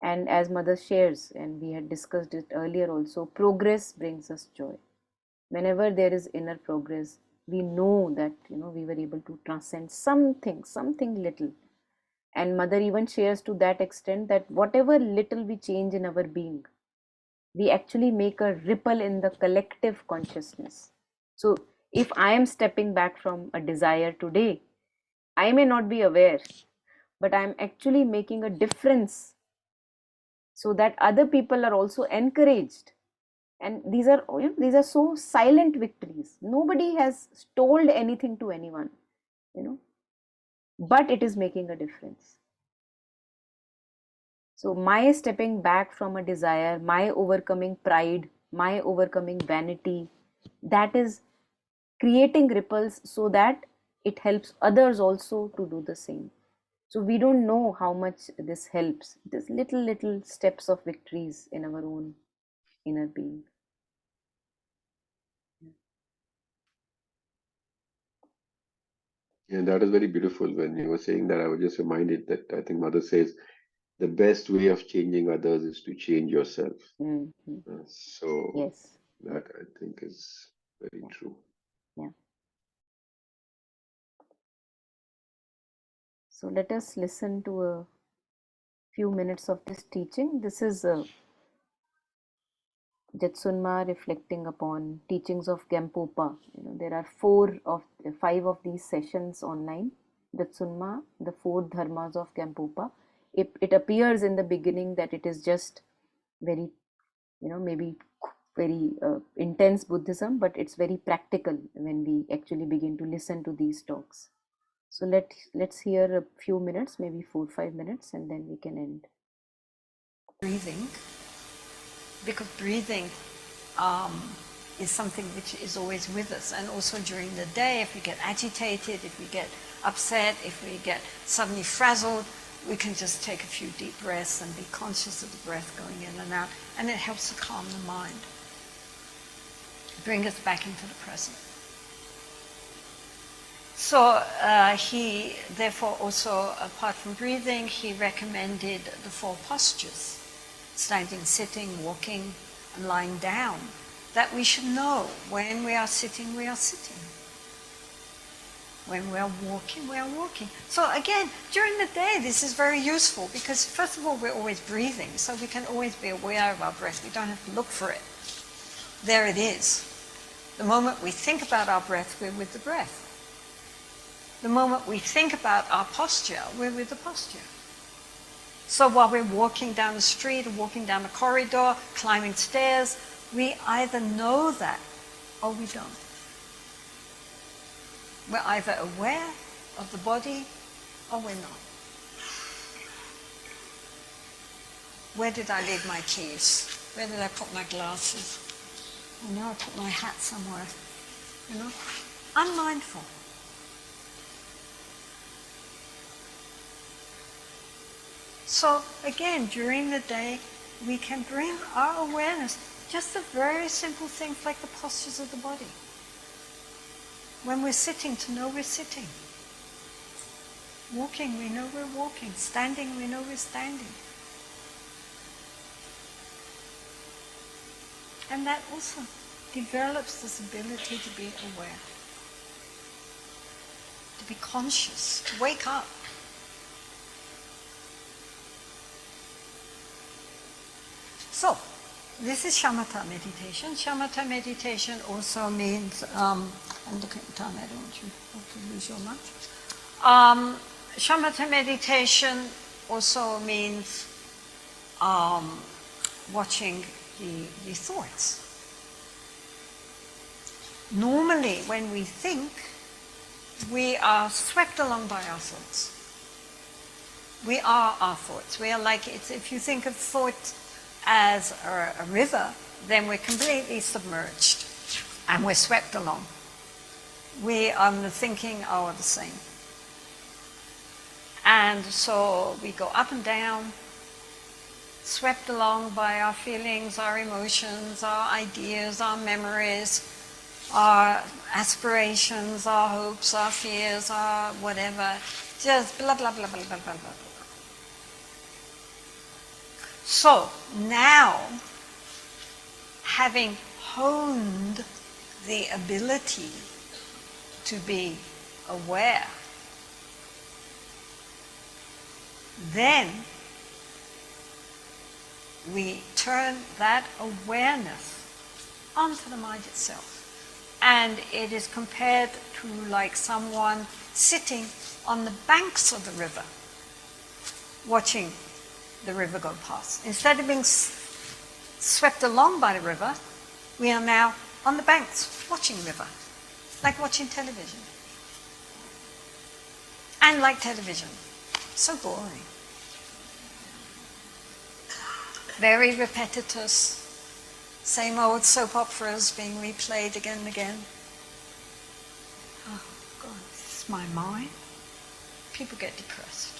And as mother shares, and we had discussed it earlier also, progress brings us joy. Whenever there is inner progress, we know that, you know, we were able to transcend something little. And mother even shares to that extent that whatever little we change in our being, we actually make a ripple in the collective consciousness. So if I am stepping back from a desire today, I may not be aware, but I am actually making a difference, so that other people are also encouraged. And these are, you know, these are so silent victories. Nobody has told anything to anyone, you know, but it is making a difference. So my stepping back from a desire, my overcoming pride, my overcoming vanity, that is creating ripples, so that it helps others also to do the same. So we don't know how much this helps. This little steps of victories in our own inner being. And that is very beautiful. When you were saying that, I was just reminded that I think Mother says the best way of changing others is to change yourself. Mm-hmm. So Yes. that I think is very true. Yeah. So let us listen to a few minutes of this teaching. This is Jetsunma reflecting upon teachings of Gampopa. You know, there are 5 of these sessions online. Jetsunma, the 4 dharmas of Gampopa. It appears in the beginning that it is just very, you know, maybe very intense Buddhism, but it's very practical when we actually begin to listen to these talks. So let's hear a few minutes, maybe 4-5 minutes, and then we can end. Breathing. because breathing is something which is always with us. And also during the day, if we get agitated, if we get upset, if we get suddenly frazzled, we can just take a few deep breaths and be conscious of the breath going in and out, and it helps to calm the mind, bring us back into the present. So he therefore also, apart from breathing, he recommended the 4 postures: standing, sitting, walking, and lying down, that we should know when we are sitting, we are sitting. When we are walking, we are walking. So again, during the day, this is very useful because first of all, we're always breathing, so we can always be aware of our breath. We don't have to look for it. There it is. The moment we think about our breath, we're with the breath. The moment we think about our posture, we're with the posture. So while we're walking down the street or walking down the corridor, climbing stairs, we either know that or we don't. We're either aware of the body or we're not. Where did I leave my keys? Where did I put my glasses? I know I put my hat somewhere. You know? Unmindful. So again, during the day, we can bring our awareness just to very simple things like the postures of the body. When we're sitting, to know we're sitting. Walking, we know we're walking. Standing, we know we're standing. And that also develops this ability to be aware, to be conscious, to wake up. So, this is shamatha meditation. Shamatha meditation also means, I'm looking at the time, I don't want you to lose your mind. Shamatha meditation also means watching the thoughts. Normally, when we think, we are swept along by our thoughts. We are our thoughts. We are like, if you think of thought as a river, then we're completely submerged and we're swept along. We and the thinking are the same. And so we go up and down, swept along by our feelings, our emotions, our ideas, our memories, our aspirations, our hopes, our fears, our whatever, just blah, blah, blah, blah, blah, blah, blah. So now, having honed the ability to be aware, then we turn that awareness onto the mind itself. And it is compared to like someone sitting on the banks of the river, watching the river go past. Instead of being swept along by the river, we are now on the banks, watching the river, like watching television. And like television, so boring. Very repetitious, same old soap operas being replayed again and again. Oh God, this is my mind. People get depressed.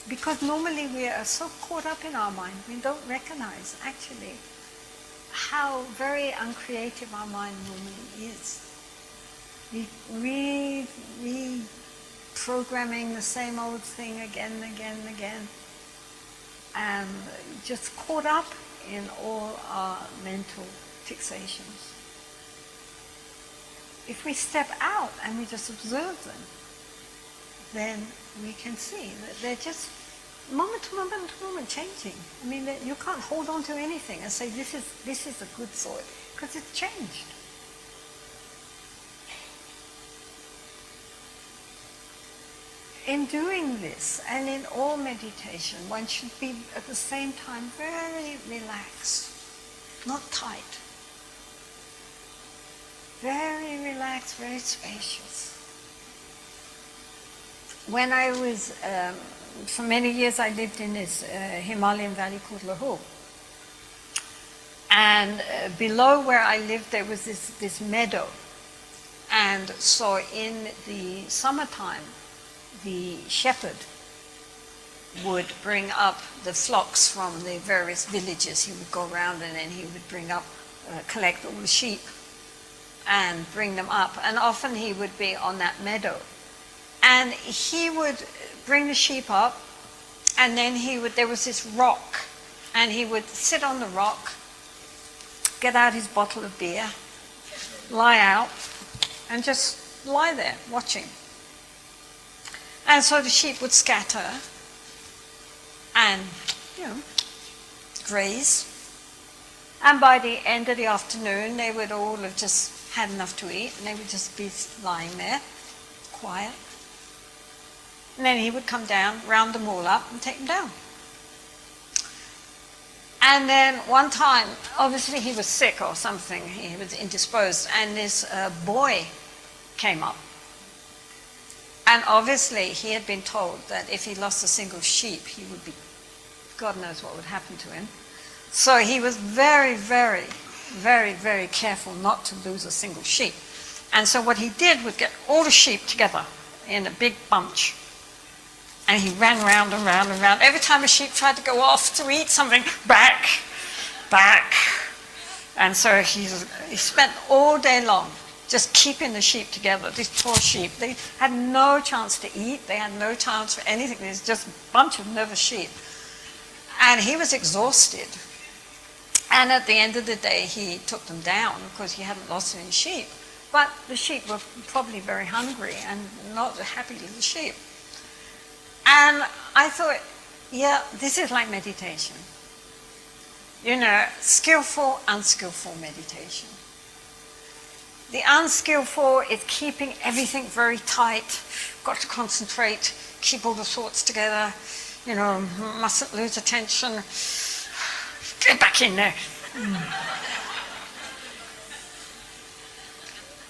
Because normally we are so caught up in our mind, we don't recognize actually how very uncreative our mind normally is. We programming the same old thing again and again and again, and just caught up in all our mental fixations. If we step out and we just observe them, then we can see that they're just moment to moment changing. I mean, you can't hold on to anything and say this is a good thought, because it's changed. In doing this, and in all meditation, one should be at the same time very relaxed, not tight. Very relaxed, very spacious. When I was for many years I lived in this Himalayan valley called Lahore. And below where I lived there was this meadow. And so in the summertime, the shepherd would bring up the flocks from the various villages. He would go around and then he would bring up, collect all the sheep and bring them up. And often he would be on that meadow. And he would bring the sheep up, and then there was this rock, and he would sit on the rock, get out his bottle of beer, lie out, and just lie there watching. And so the sheep would scatter and, graze. And by the end of the afternoon, they would all have just had enough to eat, and they would just be lying there, quiet. And then he would come down, round them all up, and take them down. And then one time, obviously he was sick or something, he was indisposed, and this boy came up. And obviously he had been told that if he lost a single sheep, he would be, God knows what would happen to him. So he was very, very, very, very careful not to lose a single sheep. And so what he did was get all the sheep together in a big bunch. And he ran round and round and round. Every time a sheep tried to go off to eat something, back. And so he spent all day long just keeping the sheep together, these poor sheep. They had no chance to eat. They had no chance for anything. There's just a bunch of nervous sheep. And he was exhausted. And at the end of the day, he took them down because he hadn't lost any sheep. But the sheep were probably very hungry and not happy little sheep. And I thought, yeah, this is like meditation. Skillful, unskillful meditation. The unskillful is keeping everything very tight, got to concentrate, keep all the thoughts together, mustn't lose attention. Get back in there.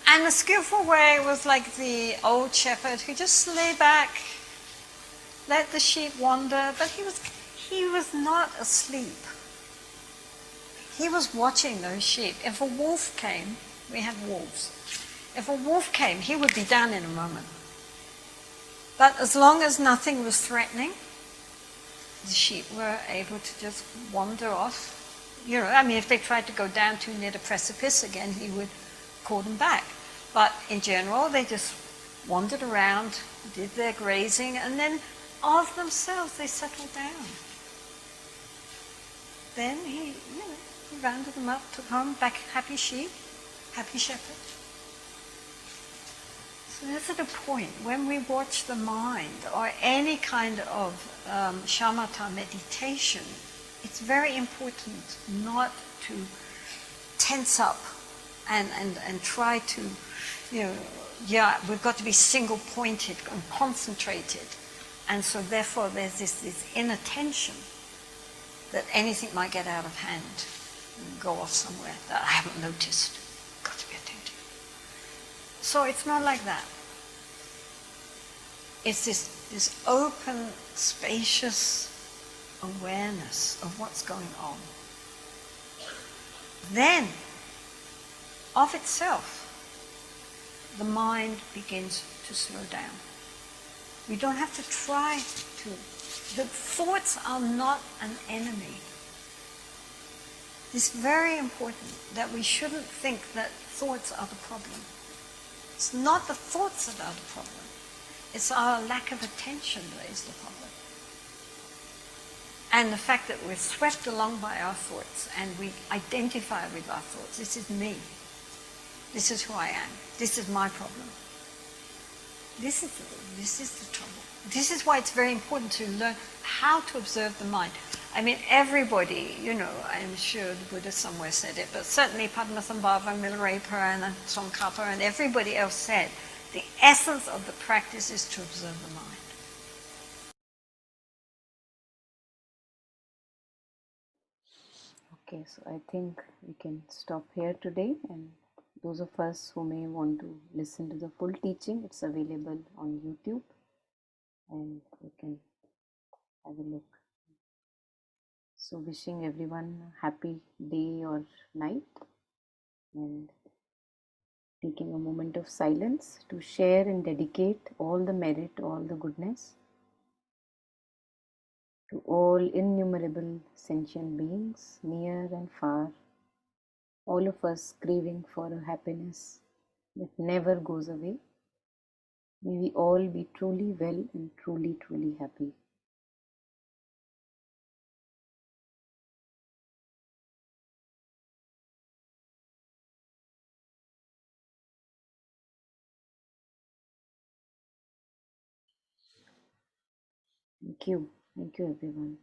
And the skillful way was like the old shepherd who just lay back, let the sheep wander, but he was not asleep. He was watching those sheep. If a wolf came, we had wolves. If a wolf came, he would be down in a moment. But as long as nothing was threatening, the sheep were able to just wander off. If they tried to go down too near the precipice again, he would call them back. But in general, they just wandered around, did their grazing, and then of themselves they settled down. Then he rounded them up, took home, back happy sheep, happy shepherd. So this is the point. When we watch the mind or any kind of shamatha meditation, it's very important not to tense up and try to, we've got to be single-pointed and concentrated. And so therefore there's this inner tension that anything might get out of hand and go off somewhere that I haven't noticed. Got to be attentive. So it's not like that. It's this open, spacious awareness of what's going on. Then, of itself, the mind begins to slow down. We don't have to try to. The thoughts are not an enemy. It's very important that we shouldn't think that thoughts are the problem. It's not the thoughts that are the problem. It's our lack of attention that is the problem. And the fact that we're swept along by our thoughts and we identify with our thoughts. This is me. This is who I am. This is my problem. This is the trouble. This is why it's very important to learn how to observe the mind. Everybody, I'm sure the Buddha somewhere said it, but certainly Padmasambhava, Milarepa, and Tsongkhapa, and everybody else said, the essence of the practice is to observe the mind. Okay, so I think we can stop here today, and those of us who may want to listen to the full teaching, it's available on YouTube, and you can have a look. So wishing everyone a happy day or night, and taking a moment of silence to share and dedicate all the merit, all the goodness to all innumerable sentient beings, near and far, all of us craving for a happiness that never goes away. May we all be truly well and truly, truly happy. Thank you. Thank you, everyone.